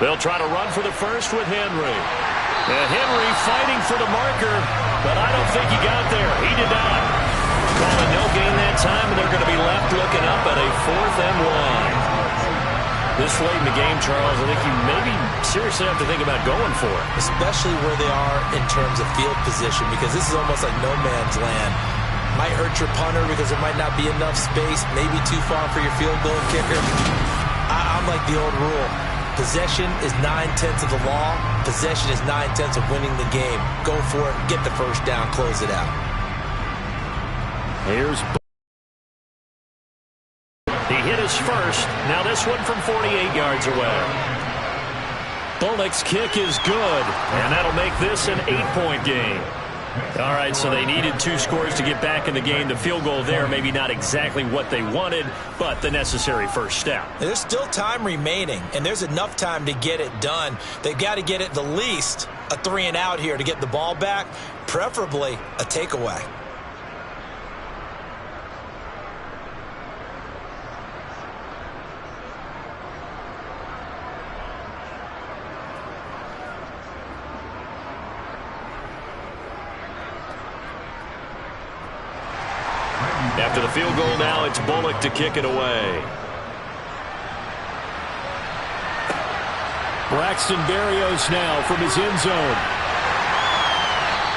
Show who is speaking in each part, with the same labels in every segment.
Speaker 1: They'll try to run for the first with Henry. And Henry fighting for the marker, but I don't think he got there. He did not. Calling no gain that time, and they're going to be left looking up at a 4th and 1. This late in the game, Charles, I think you maybe seriously have to think about going for it.
Speaker 2: Especially where they are in terms of field position, because this is almost like no man's land. Might hurt your punter because there might not be enough space, maybe too far for your field goal kicker. I'm like the old rule. Possession is 9/10 of the law. Possession is 9/10 of winning the game. Go for it, get the first down, close it out.
Speaker 1: He hit his first. Now this one from 48 yards away. Bullock's kick is good, and that'll make this an 8-point game. All right, so they needed 2 scores to get back in the game. The field goal there, maybe not exactly what they wanted, but the necessary first step.
Speaker 2: There's still time remaining, and there's enough time to get it done. They've got to get it the least a 3-and-out here to get the ball back, preferably a takeaway.
Speaker 1: After the field goal now, it's Bullock to kick it away. Braxton Berrios now from his end zone.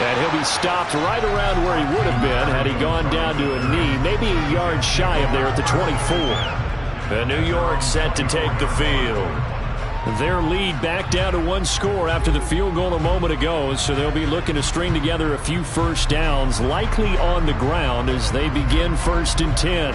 Speaker 1: And he'll be stopped right around where he would have been had he gone down to a knee, maybe a yard shy of there at the 24. And New York set to take the field. Their lead back down to 1 score after the field goal a moment ago, so they'll be looking to string together a few first downs, likely on the ground as they begin 1st and 10.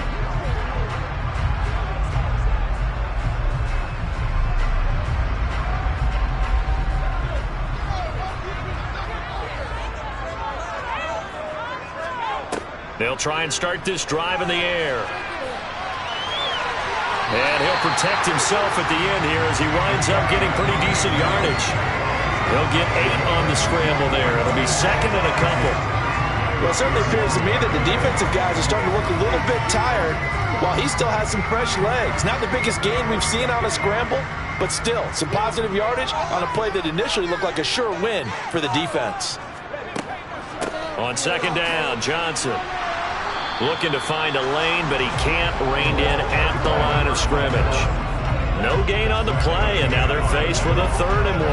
Speaker 1: They'll try and start this drive in the air. And he'll protect himself at the end here as he winds up getting pretty decent yardage. He'll get 8 on the scramble there. It'll be 2nd and a couple.
Speaker 3: Well, it certainly appears to me that the defensive guys are starting to look a little bit tired while he still has some fresh legs. Not the biggest gain we've seen on a scramble, but still some positive yardage on a play that initially looked like a sure win for the defense.
Speaker 1: On 2nd down, Johnson looking to find a lane, but he can't rein in at the line of scrimmage. No gain on the play, and now they're faced with a 3rd and 1.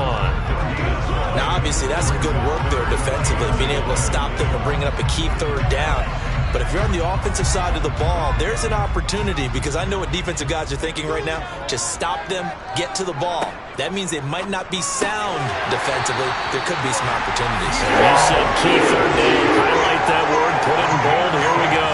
Speaker 2: Now, obviously, that's some good work there defensively, being able to stop them from bringing up a key 3rd down. But if you're on the offensive side of the ball, there's an opportunity, because I know what defensive guys are thinking right now. Just stop them, get to the ball. That means they might not be sound defensively. There could be some opportunities.
Speaker 1: You said key 3rd down. Highlight that word, put it in bold. Here we go.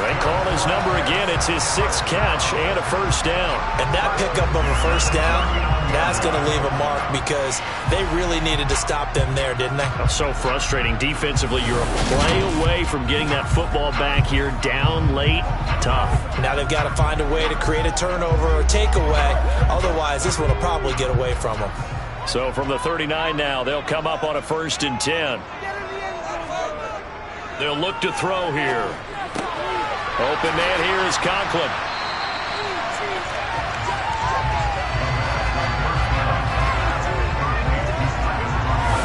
Speaker 1: They call his number again. It's his 6th catch and a first down.
Speaker 2: And that pickup of a first down, that's going to leave a mark because they really needed to stop them there, didn't they?
Speaker 1: So frustrating. Defensively, you're a play away from getting that football back here. Down late, tough. Now
Speaker 2: they've got to find a way to create a turnover or takeaway. Otherwise, this one will probably get away from them.
Speaker 1: So from the 39 now, they'll come up on a 1st and 10. They'll look to throw here. Open man here is Conklin.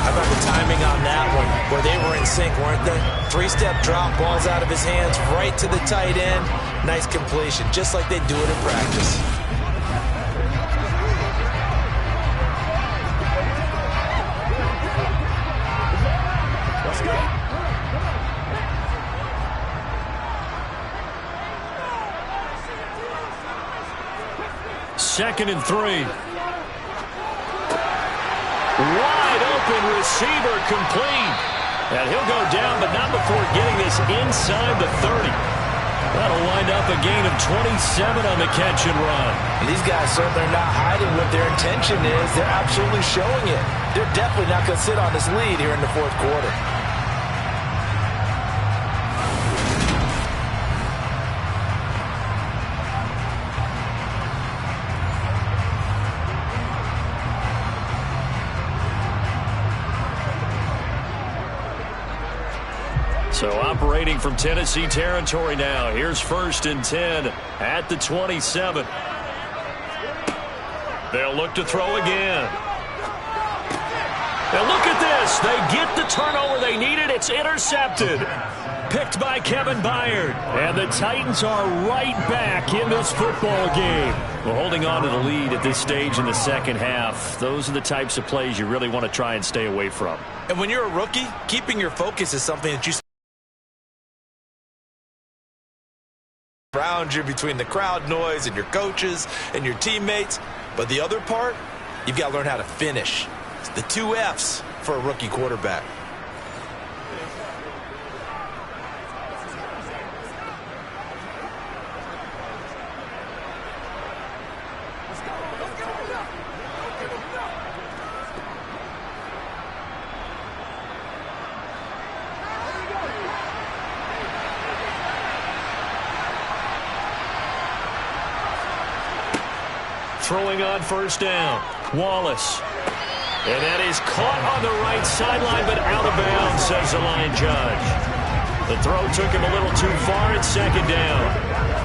Speaker 2: How about the timing on that one, where they were in sync, weren't they? 3-step drop, balls out of his hands, right to the tight end. Nice completion, just like they do it in practice.
Speaker 3: Let's go.
Speaker 1: 2nd and 3. Wide open receiver complete. And he'll go down, but not before getting this inside the 30. That'll wind up a gain of 27 on the catch and run.
Speaker 3: And these guys certainly are not hiding what their intention is. They're absolutely showing it. They're definitely not going to sit on this lead here in the 4th quarter.
Speaker 1: So operating from Tennessee territory now. Here's 1st and 10 at the 27. They'll look to throw again. And look at this. They get the turnover they needed. It's intercepted. Picked by Kevin Byard. And the Titans are right back in this football game. Well, holding on to the lead at this stage in the second half, those are the types of plays you really want to try and stay away from.
Speaker 2: And when you're a rookie, keeping your focus is something that you around you between the crowd noise and your coaches and your teammates. But the other part, you've got to learn how to finish. It's the 2 F's for a rookie quarterback.
Speaker 1: Throwing on first down. Wallace. And that is caught on the right sideline, but out of bounds, says the line judge. The throw took him a little too far. It's second down.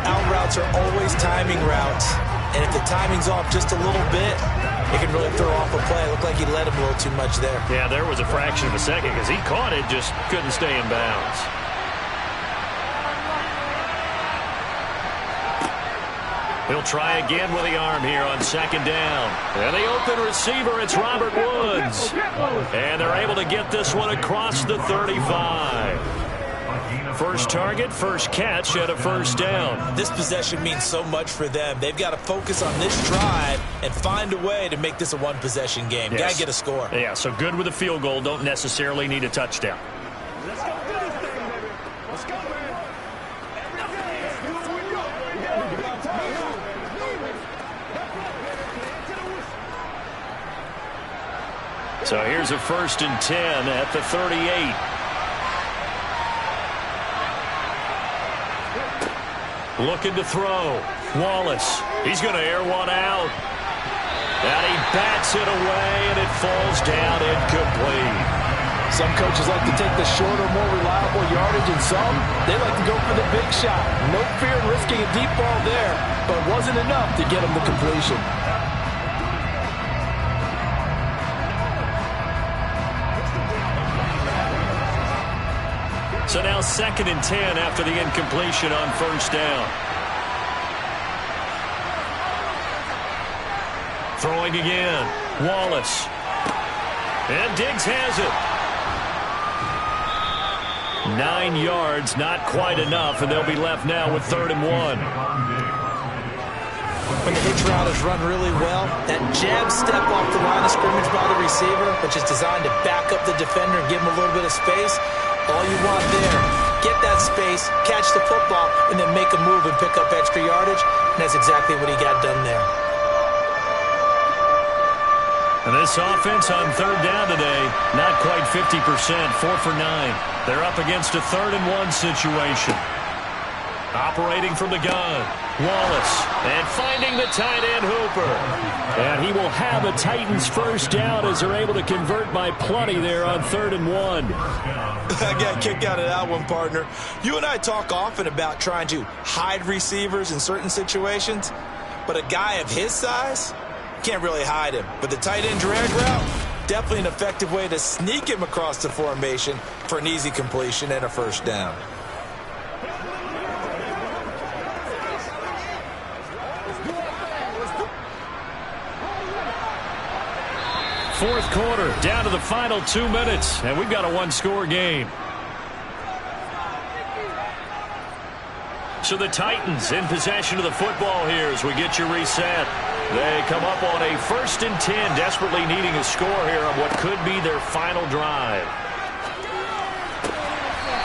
Speaker 2: Out routes are always timing routes. And if the timing's off just a little bit, it can really throw off a play. It looked like he led him a little too much there.
Speaker 1: Yeah, there was a fraction of a second because he caught it, just couldn't stay in bounds. He'll try again with the arm here on second down. And the open receiver, it's Robert Woods. And they're able to get this one across the 35. First target, first catch, and a first down.
Speaker 2: This possession means so much for them. They've got to focus on this drive and find a way to make this a one-possession game.
Speaker 1: Yes.
Speaker 2: Got to get a score.
Speaker 1: Yeah, so good with a field goal. Don't necessarily need a touchdown.
Speaker 4: Let's go do this thing, baby. Let's go, man.
Speaker 1: So here's a 1st and 10 at the 38. Looking to throw. Wallace. He's going to air one out. And he bats it away, and it falls down incomplete.
Speaker 3: Some coaches like to take the shorter, more reliable yardage, and some, they like to go for the big shot. No fear in risking a deep ball there, but wasn't enough to get him the completion.
Speaker 1: So now 2nd and 10 after the incompletion on first down. Throwing again. Wallace. And Diggs has it. 9 yards, not quite enough, and they'll be left now with 3rd and 1.
Speaker 2: When the hitch route is run really well, that jab step off the line of scrimmage by the receiver, which is designed to back up the defender and give him a little bit of space, all you want there, get that space, catch the football, and then make a move and pick up extra yardage, and that's exactly what he got done there.
Speaker 1: And this offense on 3rd down today, not quite 50%, 4 for 9. They're up against a 3rd and 1 situation. Operating from the gun, Wallace, and finding the tight end Hooper. And he will have a Titans first down as they're able to convert by plenty there on 3rd and 1.
Speaker 2: I got a kick out of that one, partner. You and I talk often about trying to hide receivers in certain situations, but a guy of his size can't really hide him. But the tight end drag route, definitely an effective way to sneak him across the formation for an easy completion and a first down.
Speaker 1: Fourth quarter, down to the final 2 minutes, and we've got a 1-score game. So the Titans in possession of the football here as we get you reset. They come up on a 1st and 10, desperately needing a score here on what could be their final drive.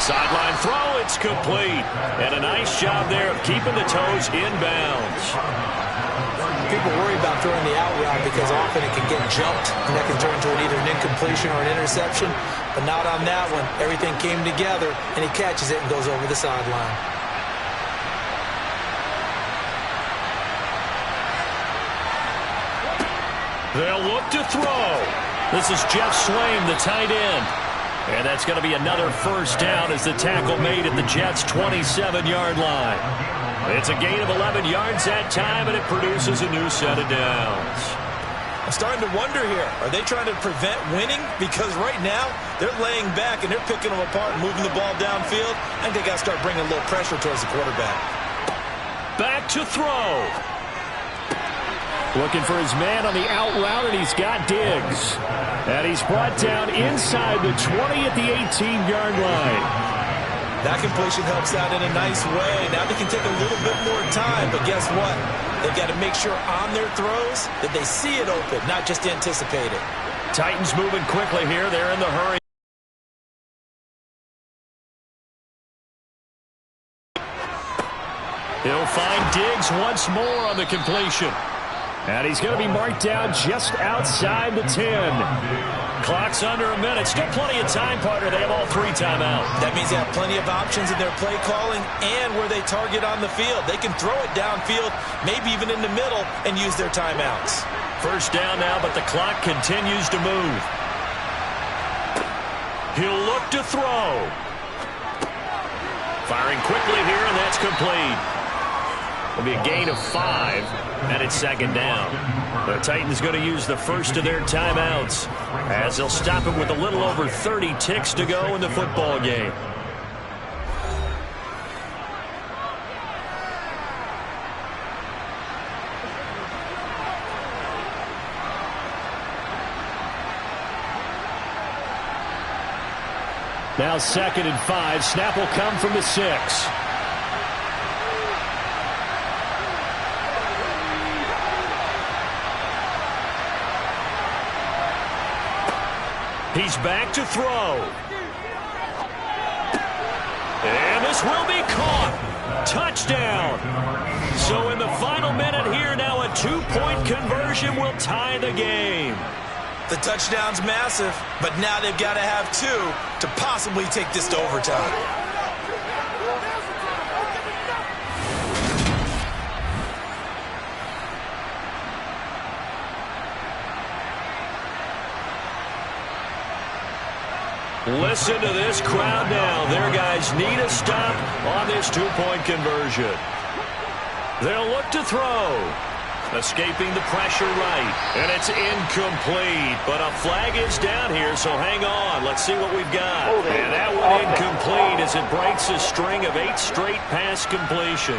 Speaker 1: Sideline throw, it's complete. And a nice job there of keeping the toes in bounds.
Speaker 2: People worry about throwing the out route because often it can get jumped, and that can turn into either an incompletion or an interception. But not on that one. Everything came together, and he catches it and goes over the sideline.
Speaker 1: They'll look to throw. This is Jeff Swaim, the tight end. And that's going to be another first down as the tackle made at the Jets' 27-yard line. It's a gain of 11 yards that time, and it produces a new set of downs.
Speaker 2: I'm starting to wonder here, are they trying to prevent winning? Because right now, they're laying back and they're picking them apart and moving the ball downfield. I think they got to start bringing a little pressure towards the quarterback.
Speaker 1: Back to throw. Looking for his man on the out route, and he's got Diggs. And he's brought down inside the 20 at the 18-yard line.
Speaker 2: That completion helps out in a nice way. Now they can take a little bit more time, but guess what? They've got to make sure on their throws that they see it open, not just anticipate it.
Speaker 1: Titans moving quickly here. They're in the hurry. He'll find Diggs once more on the completion. And he's going to be marked down just outside the 10. Clock's under a minute. Still plenty of time, partner. They have all 3 timeouts.
Speaker 2: That means they have plenty of options in their play calling and where they target on the field. They can throw it downfield, maybe even in the middle, and use their timeouts.
Speaker 1: First down now, but the clock continues to move. He'll look to throw. Firing quickly here, and that's complete. It'll be a gain of 5, and it's second down. The Titans going to use the first of their timeouts as they'll stop it with a little over 30 ticks to go in the football game. Now 2nd and 5. Snap will come from the 6. He's back to throw. And this will be caught. Touchdown. So in the final minute here, now a 2-point conversion will tie the game.
Speaker 2: The touchdown's massive, but now they've got to have 2 to possibly take this to overtime.
Speaker 1: Listen to this crowd now. Their guys need a stop on this 2-point conversion. They'll look to throw. Escaping the pressure right. And it's incomplete. But a flag is down here, so hang on. Let's see what we've got. And that one incomplete as it breaks a string of 8 straight pass completions.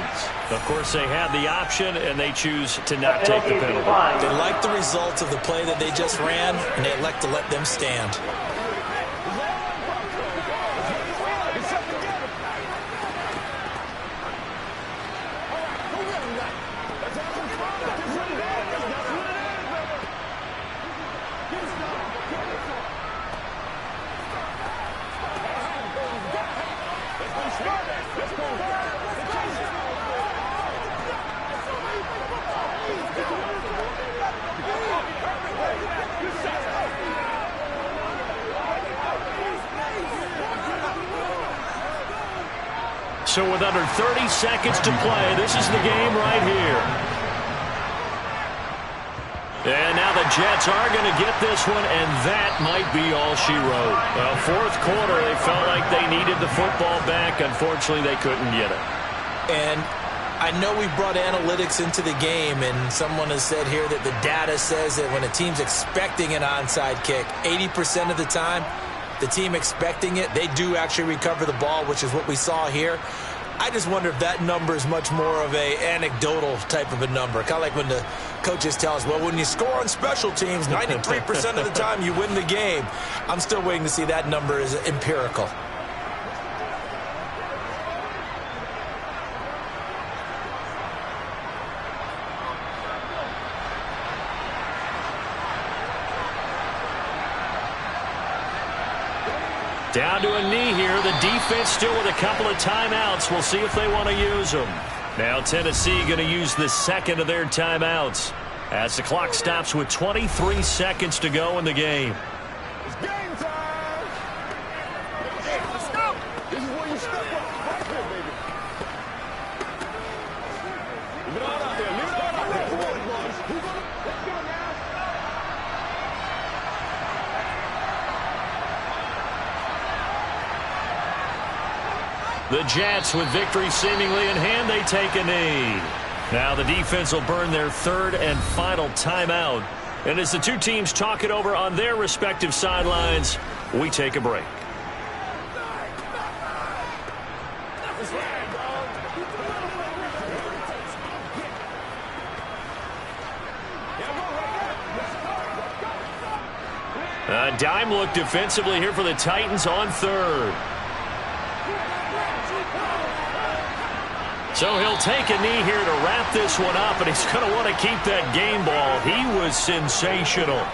Speaker 1: Of course, they have the option, and they choose to not take the penalty.
Speaker 2: They like the results of the play that they just ran, and they elect to let them stand.
Speaker 1: So with under 30 seconds to play, this is the game right here. And now the Jets are going to get this one, and that might be all she wrote. Well, 4th quarter, they felt like they needed the football back. Unfortunately, they couldn't get it.
Speaker 2: And I know we brought analytics into the game, and someone has said here that the data says that when a team's expecting an onside kick, 80% of the time, the team expecting it, they do actually recover the ball, which is what we saw here. I just wonder if that number is much more of a anecdotal type of a number. Kind of like when the coaches tell us, well, when you score on special teams, 93% of the time you win the game. I'm still waiting to see that number is empirical.
Speaker 1: Down to a knee here. The defense still with a couple of timeouts. We'll see if they want to use them. Now Tennessee going to use the 2nd of their timeouts as the clock stops with 23 seconds to go in the game.
Speaker 4: It's game time. Let's go. This is where you step up right here, baby. Leave it all out there. Leave it all out there. Come on, boys. Let's go now.
Speaker 1: The Jets, with victory seemingly in hand, they take a knee. Now the defense will burn their 3rd and final timeout And as the two teams talk it over on their respective sidelines, we take a break. A dime look defensively here for the Titans on third. So he'll take a knee here to wrap this one up, and he's going to want to keep that game ball. He was sensational.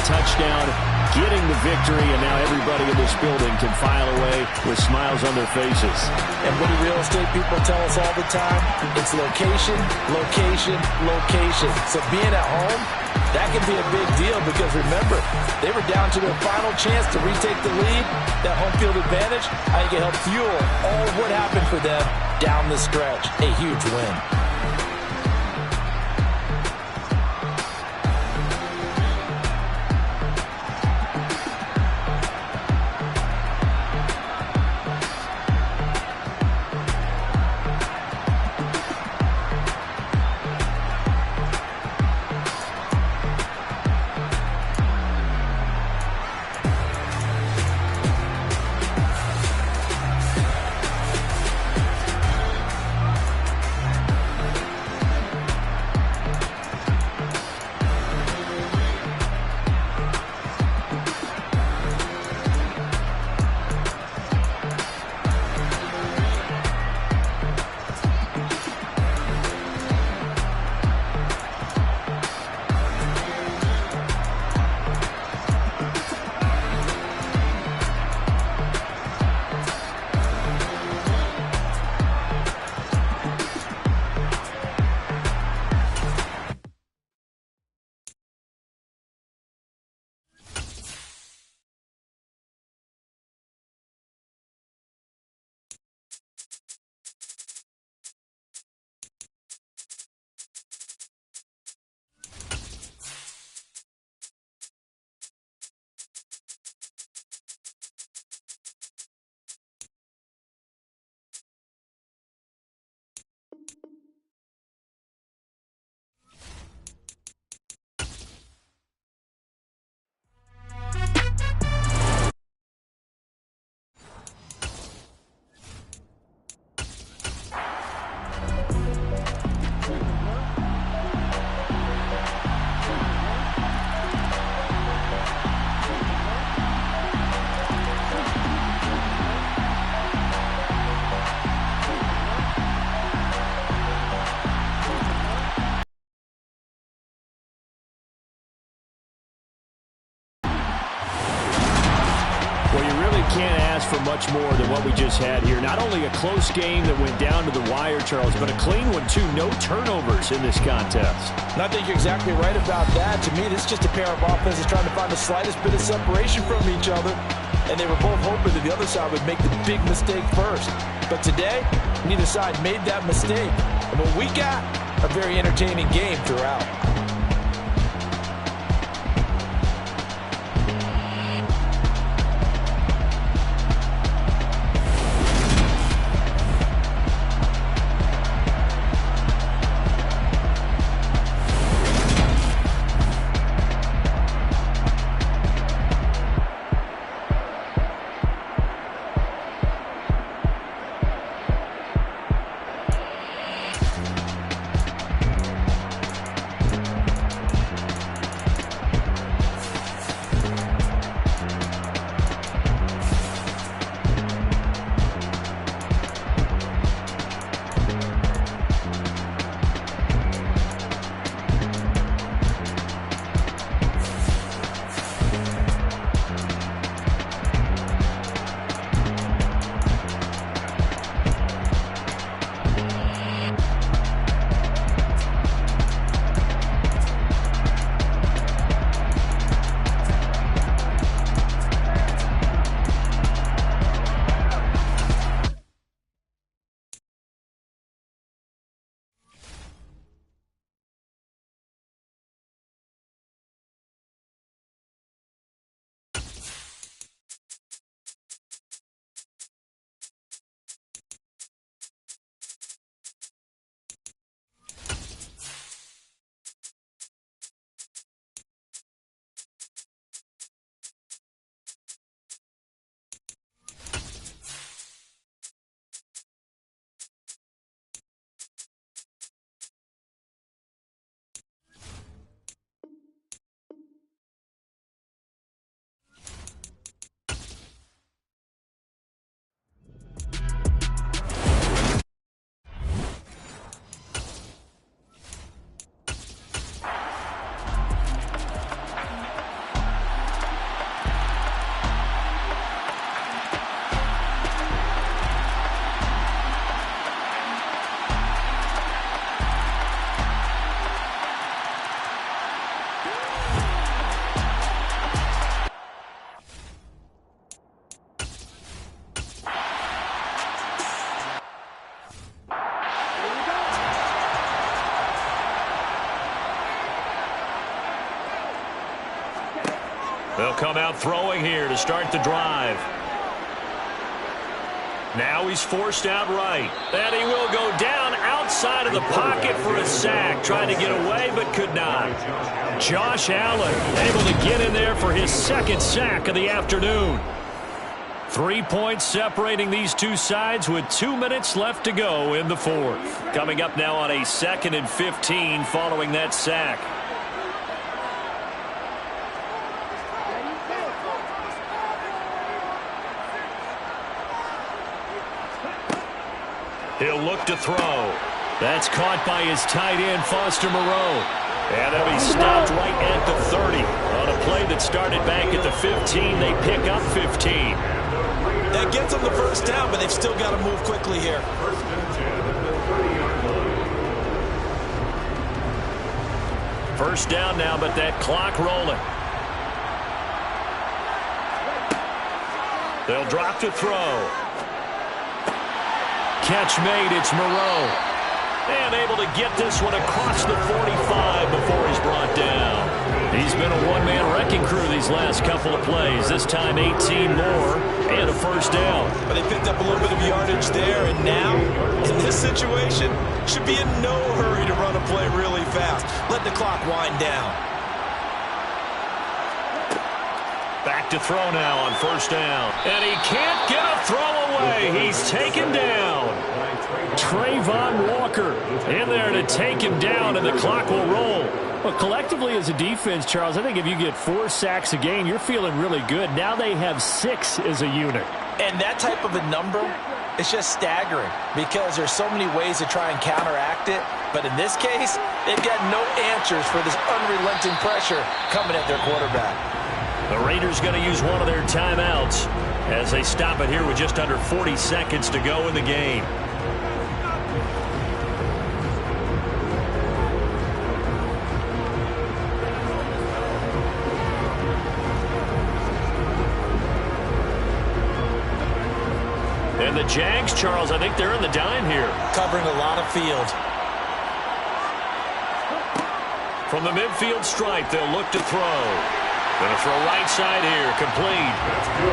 Speaker 1: Touchdown, getting the victory, and now everybody in this building can file away with smiles on their faces.
Speaker 3: And what do real estate people tell us all the time? It's location, location, location. So being at home, that can be a big deal because remember, they were down to their final chance to retake the lead. That home field advantage, I think it helped fuel all of what happened for them down the stretch. A huge win.
Speaker 1: Can't ask for much more than what we just had here. Not only a close game that went down to the wire, Charles, but a clean one, too. No turnovers in this contest.
Speaker 3: And I think you're exactly right about that. To me, this is just a pair of offenses trying to find the slightest bit of separation from each other. And they were both hoping that the other side would make the big mistake first. But today, neither side made that mistake. And what we got, a very entertaining game throughout.
Speaker 1: They'll come out throwing here to start the drive. Now he's forced out right. And he will go down outside of the pocket for a sack. Trying to get away, but could not. Josh Allen able to get in there for his second sack of the afternoon. 3 points separating these two sides with 2 minutes left to go in the fourth. Coming up now on a 2nd and 15 following that sack. He'll look to throw. That's caught by his tight end, Foster Moreau. And they'll be stopped right at the 30. On a play that started back at the 15, they pick up 15.
Speaker 2: That gets them the first down, but they've still got to move quickly here.
Speaker 1: First down now, but that clock rolling. They'll drop to throw. Catch made, it's Moreau. And able to get this one across the 45 before he's brought down. He's been a one-man wrecking crew these last couple of plays. This time 18 more and a first down.
Speaker 2: But they picked up a little bit of yardage there, and now, in this situation, should be in no hurry to run a play really fast. Let the clock wind down.
Speaker 1: Back to throw now on first down. And he can't get a throw away. He's taken down. Trayvon Walker in there to take him down, and the clock will roll. Well, collectively as a defense, Charles, I think if you get 4 sacks a game, you're feeling really good. Now they have 6 as a unit.
Speaker 2: And that type of a number is just staggering because there's so many ways to try and counteract it. But in this case, they've got no answers for this unrelenting pressure coming at their quarterback.
Speaker 1: The Raiders going to use one of their timeouts as they stop it here with just under 40 seconds to go in the game. And the Jags, Charles, I think they're in the dime here.
Speaker 2: Covering a lot of field.
Speaker 1: From the midfield stripe, they'll look to throw. Going to throw right side here, complete.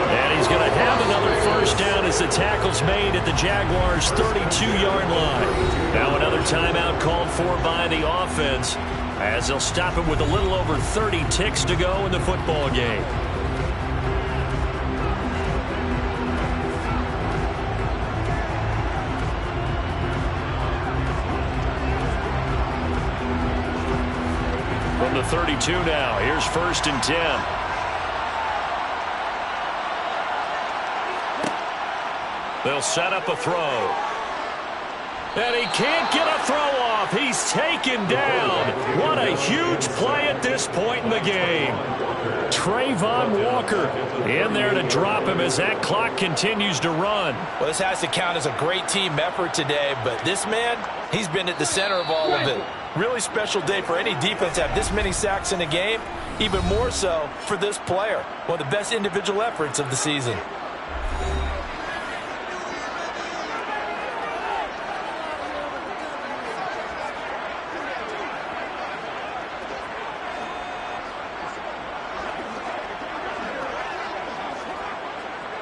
Speaker 1: And he's going to have another first down as the tackle's made at the Jaguars' 32-yard line. Now another timeout called for by the offense as they'll stop it with a little over 30 ticks to go in the football game. From the 32 now, here's 1st and 10. They'll set up a throw. And he can't get a throw off. He's taken down. What a huge play at this point in the game. Trayvon Walker in there to drop him as that clock continues to run.
Speaker 2: Well, this has to count as a great team effort today, but this man, he's been at the center of all of it. Really special day for any defense to have this many sacks in a game, even more so for this player. One of the best individual efforts of the season.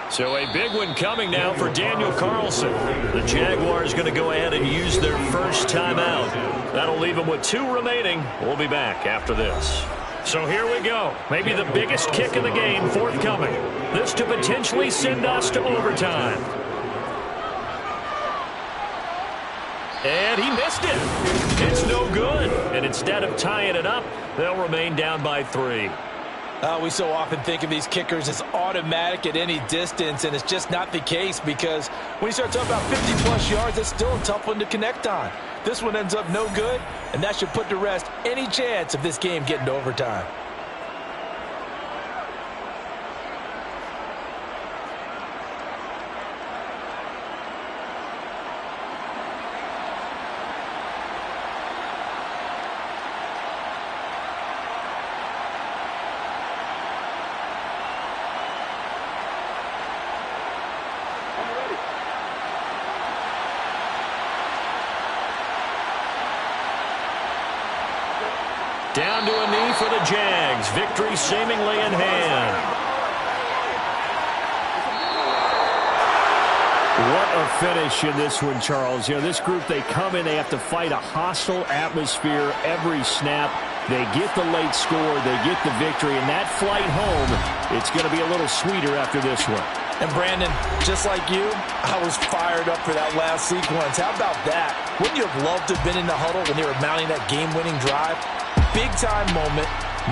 Speaker 1: So a big one coming now for Daniel Carlson. The Jaguars going to go ahead and use their first timeout. That'll leave them with 2 remaining. We'll be back after this. So here we go. Maybe the biggest kick of the game forthcoming. This to potentially send us to overtime. And he missed it. It's no good. And instead of tying it up, they'll remain down by 3.
Speaker 2: We so often think of these kickers as automatic at any distance, and it's just not the case because when you start talking about 50-plus yards, that's still a tough one to connect on. This one ends up no good, and that should put to rest any chance of this game getting to overtime.
Speaker 1: Down to a knee for the Jags. Victory seemingly in hand. What a finish in this one, Charles. You know, this group, they come in, they have to fight a hostile atmosphere every snap. They get the late score, they get the victory, and that flight home, it's going to be a little sweeter after this one.
Speaker 3: And Brandon, just like you, I was fired up for that last sequence. How about that? Wouldn't you have loved to have been in the huddle when they were mounting that game-winning drive? Big-time moment.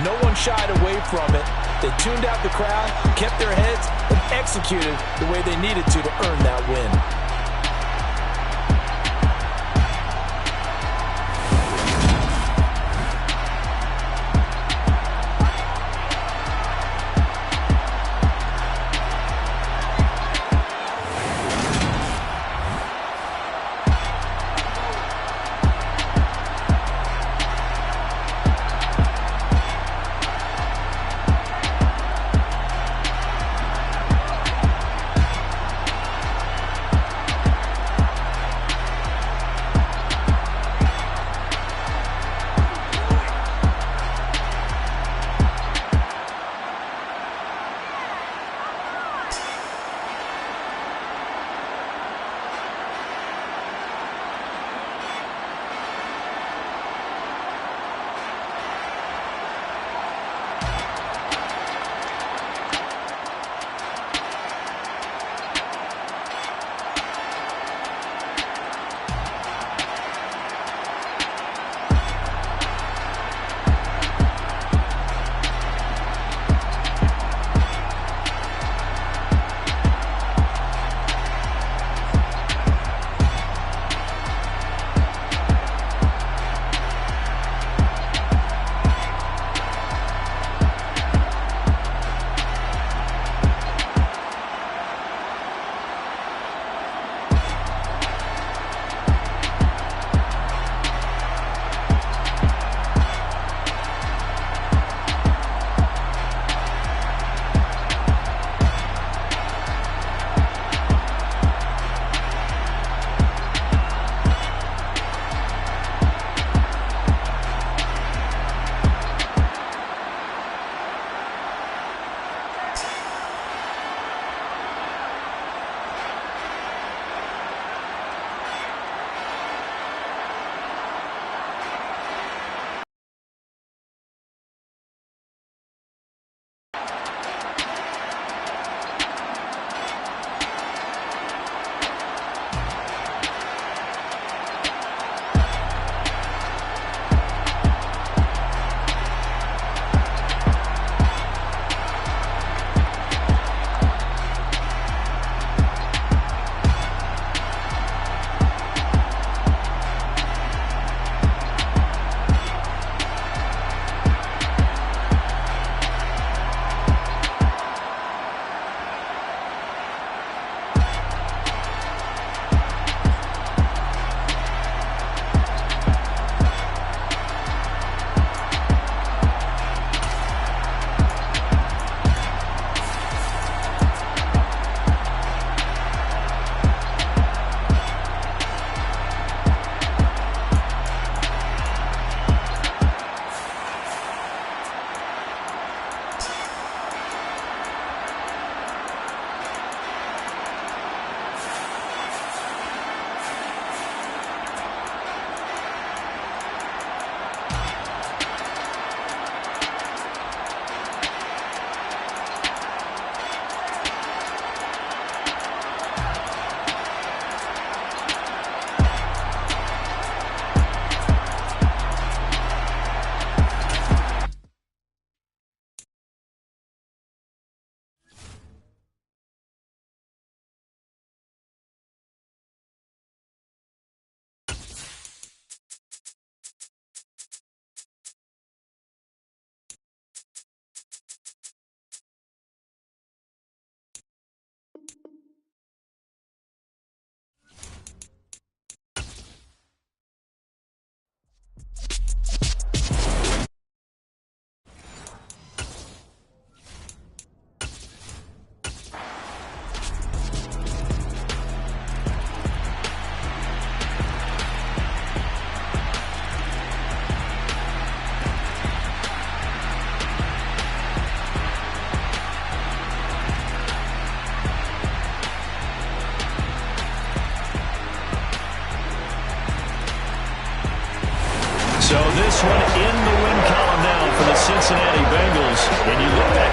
Speaker 3: No one shied away from it. They tuned out the crowd, kept their heads, and executed the way they needed to earn that win.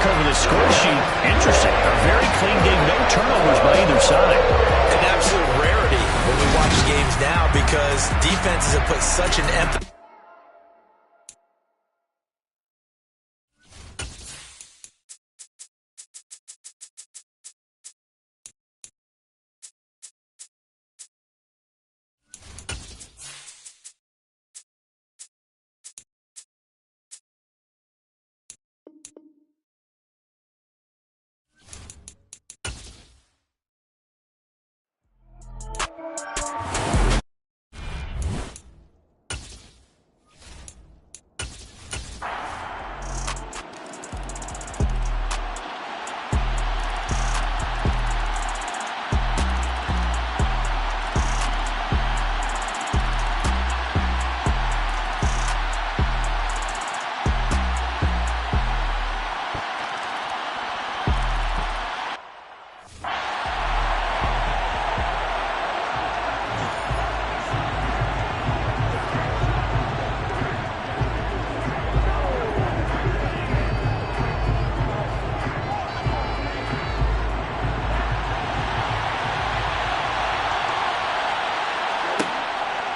Speaker 1: back over the score sheet, interesting. A very clean game, no turnovers by either side.
Speaker 2: An absolute rarity when we watch games now because defenses have put such an emphasis.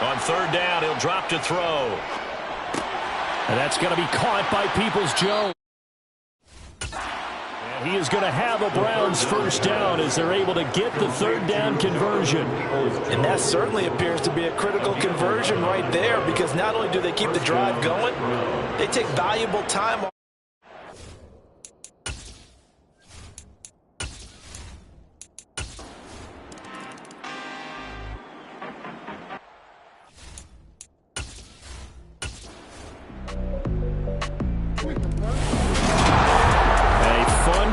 Speaker 1: On third down, he'll drop to throw. And that's going to be caught by Peoples-Jones. And he is going to have a Browns first down as they're able to get the third down conversion.
Speaker 3: And that certainly appears to be a critical conversion right there because not only do they keep the drive going, they take valuable time off.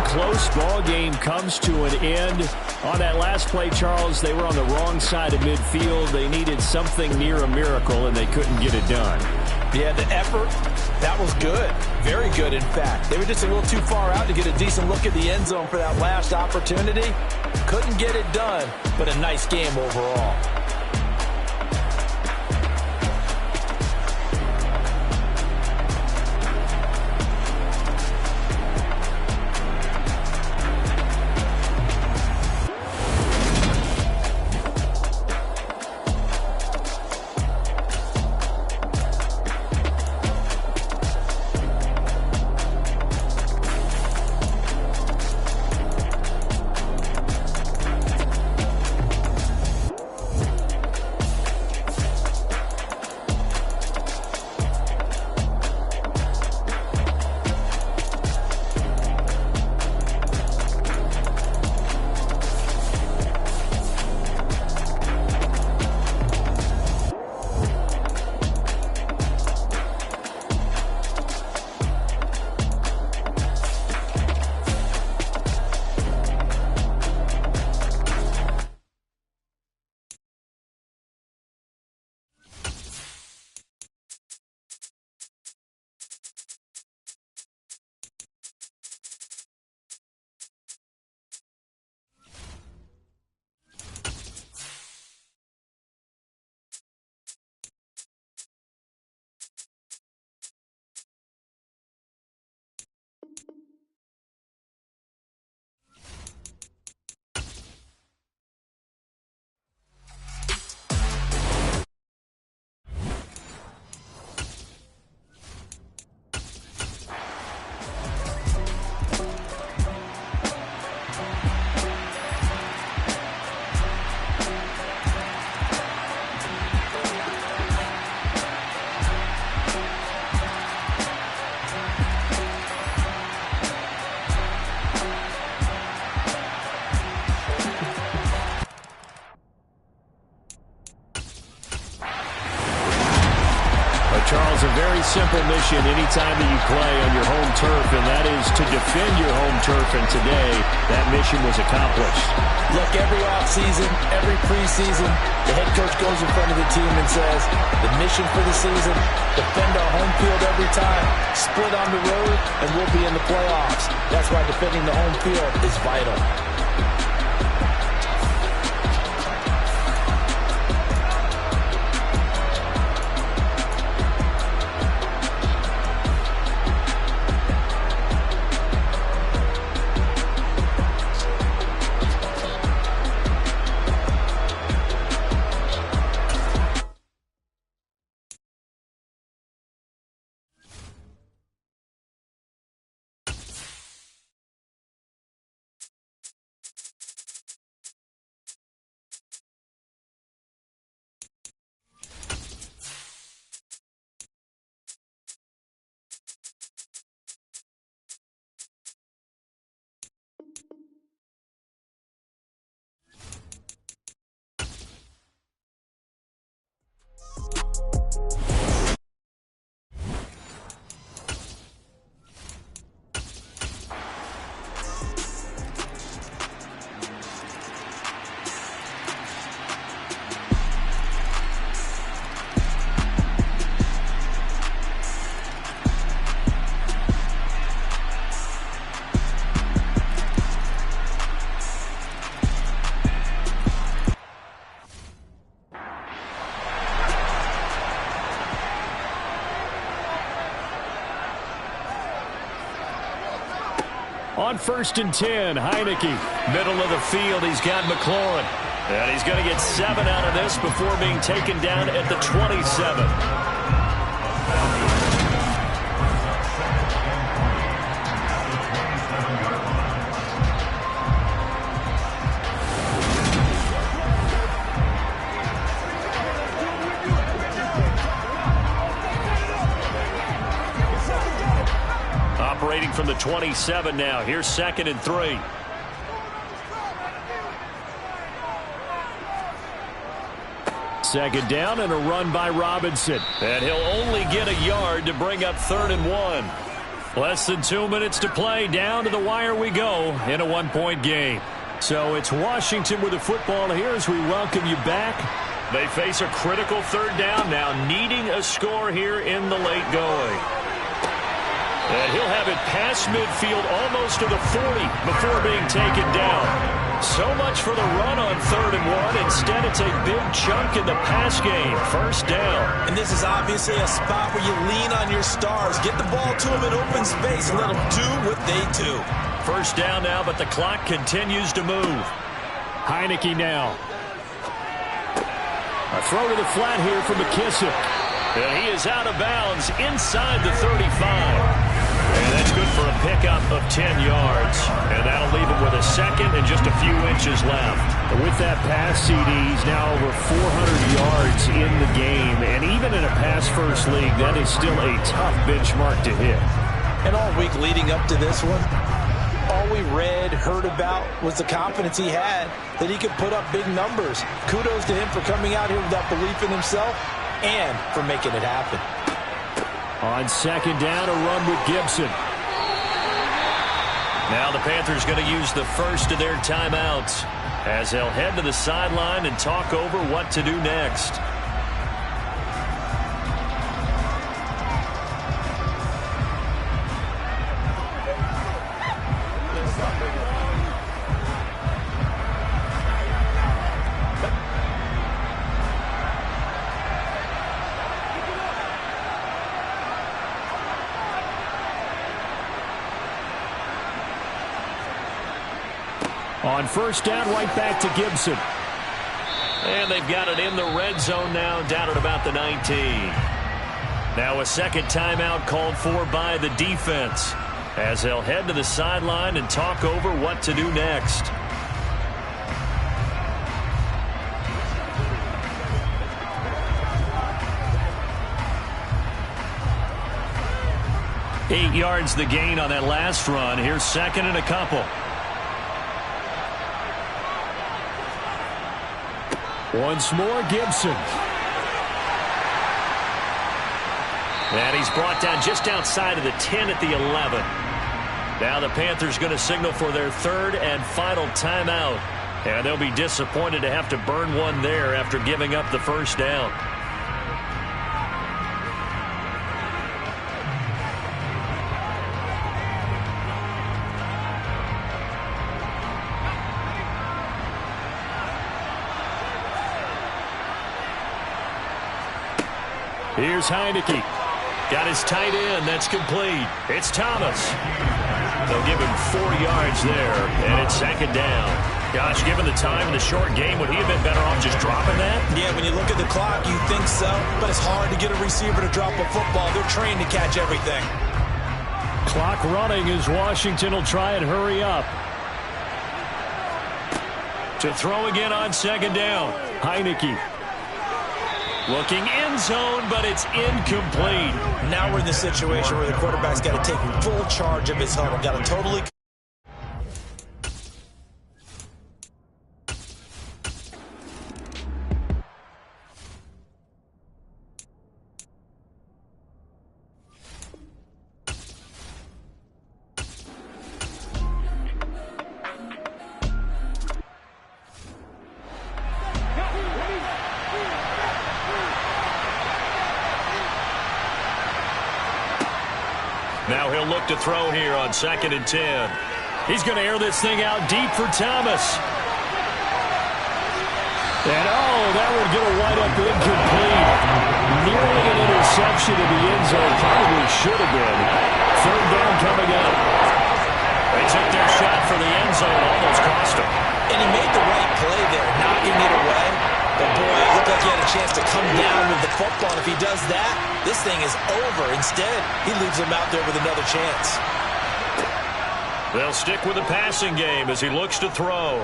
Speaker 1: Close ball game comes to an end. On that last play, Charles, they were on the wrong side of midfield. They needed something near a miracle, and they couldn't get it done.
Speaker 3: Yeah, the effort, that was good. Very good, in fact. They were just a little too far out to get a decent look at the end zone for that last opportunity. Couldn't get it done, but a nice game overall.
Speaker 1: Charles, a very simple mission anytime that you play on your home turf, and that is to defend your home turf, and today that mission was accomplished.
Speaker 3: Look, every offseason, every preseason, the head coach goes in front of the team and says, the mission for the season, defend our home field every time, split on the road, and we'll be in the playoffs. That's why defending the home field is vital.
Speaker 1: On 1st and 10, Heineke. Middle of the field, he's got McLaurin. And he's going to get 7 out of this before being taken down at the 27. Operating from the 27 now. Here's 2nd and 3. Second down and a run by Robinson. And he'll only get a yard to bring up 3rd and 1. Less than 2 minutes to play. Down to the wire we go in a 1-point game. So it's Washington with the football here as we welcome you back. They face a critical 3rd down now, needing a score here in the late going. And he'll have it past midfield almost to the 40 before being taken down. So much for the run on 3rd and 1. Instead, it's a big chunk in the pass game. 1st down.
Speaker 2: And this is obviously a spot where you lean on your stars. Get the ball to them in open space and let them do what they do.
Speaker 1: 1st down now, but the clock continues to move. Heineke now. A throw to the flat here for McKissick. And he is out of bounds inside the 35. And that's good for a pickup of 10 yards. And that'll leave him with a 2nd and just a few inches left. With that pass, CD, he's now over 400 yards in the game. And even in a pass-first league, that is still a tough benchmark to hit.
Speaker 2: And all week leading up to this one, all we read, heard about was the confidence he had that he could put up big numbers. Kudos to him for coming out here with that belief in himself and for making it happen.
Speaker 1: On 2nd down, a run with Gibson. Now the Panthers going to use the first of their timeouts as they'll head to the sideline and talk over what to do next. On 1st down, right back to Gibson. And they've got it in the red zone now, down at about the 19. Now a 2nd timeout called for by the defense as they'll head to the sideline and talk over what to do next. Eight yards the gain on that last run. Here's 2nd and a couple. Once more, Gibson. And he's brought down just outside of the 10 at the 11. Now the Panthers going to signal for their 3rd and final timeout. And they'll be disappointed to have to burn one there after giving up the 1st down. Here's Heineke. Got his tight end. That's complete. It's Thomas. They'll give him 4 yards there, and it's 2nd down. Gosh, given the time in the short game, would he have been better off just dropping that?
Speaker 2: Yeah, when you look at the clock, you think so, but it's hard to get a receiver to drop a football. They're trained to catch everything.
Speaker 1: Clock running as Washington will try and hurry up. To throw again on 2nd down. Heineke. Looking end zone, but it's incomplete.
Speaker 2: Now we're in the situation where the quarterback's got to take full charge of his huddle. Got to totally...
Speaker 1: Now he'll look to throw here on 2nd and 10. He's going to air this thing out deep for Thomas. And, that would get a wide up incomplete. Nearly an interception in the end zone. Probably should have been. 3rd down coming up. They took their shot for the end zone, almost cost him.
Speaker 2: And he made the right play there, knocking it away. But, boy, it looked like he had a chance to come down with the football. And if he does that, this thing is over. Instead, he leaves him out there with another chance.
Speaker 1: They'll stick with the passing game as he looks to throw.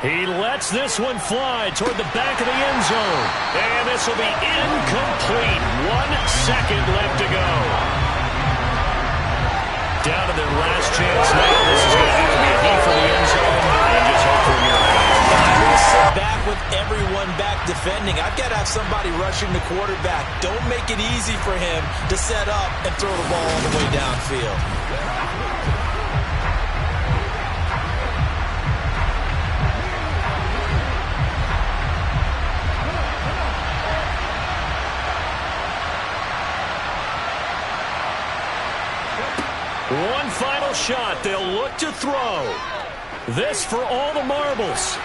Speaker 1: He lets this one fly toward the back of the end zone. And this will be incomplete. 1 second left to go. Down to their last chance now. This is going to have to be a knee for the end zone. And just hope for a miracle.
Speaker 2: I'm going to sit back with everyone back defending. I've got to have somebody rushing the quarterback. Don't make it easy for him to set up and throw the ball all the way downfield.
Speaker 1: One final shot. They'll look to throw. This for all the marbles.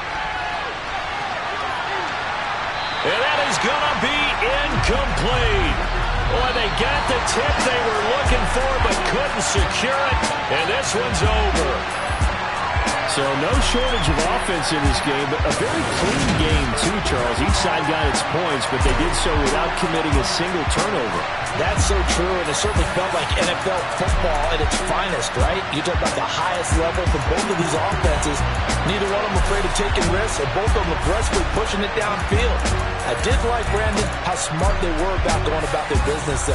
Speaker 1: And that is going to be incomplete. Boy, they got the tip they were looking for but couldn't secure it. And this one's over. So no shortage of offense in this game, but a very clean game too, Charles. Each side got its points, but they did so without committing a single turnover.
Speaker 2: That's so true, and it certainly felt like NFL football at its finest, right? You talk about the highest level for both of these offenses. Neither one of them afraid of taking risks, or both of them aggressively pushing it downfield. I did like, Brandon, how smart they were about going about their business.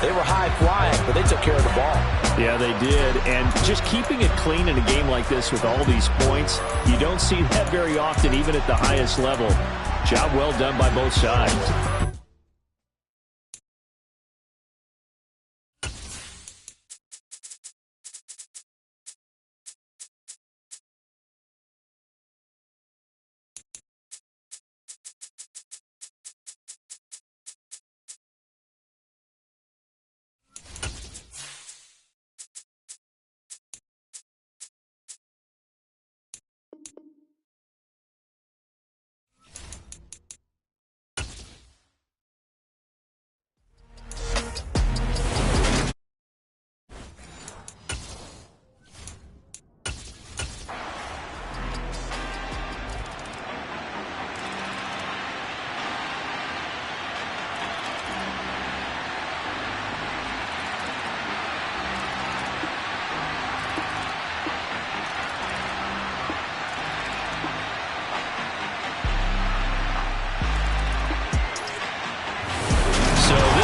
Speaker 2: They were high-flying, but they took care of the ball.
Speaker 1: Yeah, they did, and just keeping it clean in a game like this with all these points, you don't see that very often, even at the highest level. Job well done by both sides.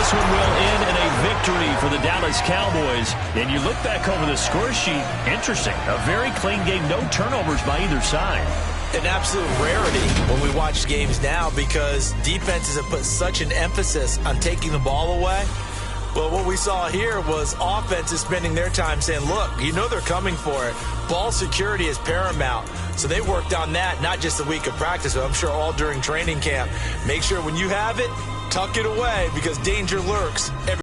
Speaker 1: This one will end in a victory for the Dallas Cowboys. And you look back over the score sheet, interesting. A very clean game, no turnovers by either side.
Speaker 2: An absolute rarity when we watch games now because defenses have put such an emphasis on taking the ball away. Well, what we saw here was offenses spending their time saying, look, you know they're coming for it. Ball security is paramount. So they worked on that, not just a week of practice, but I'm sure all during training camp. Make sure when you have it, tuck it away because danger lurks.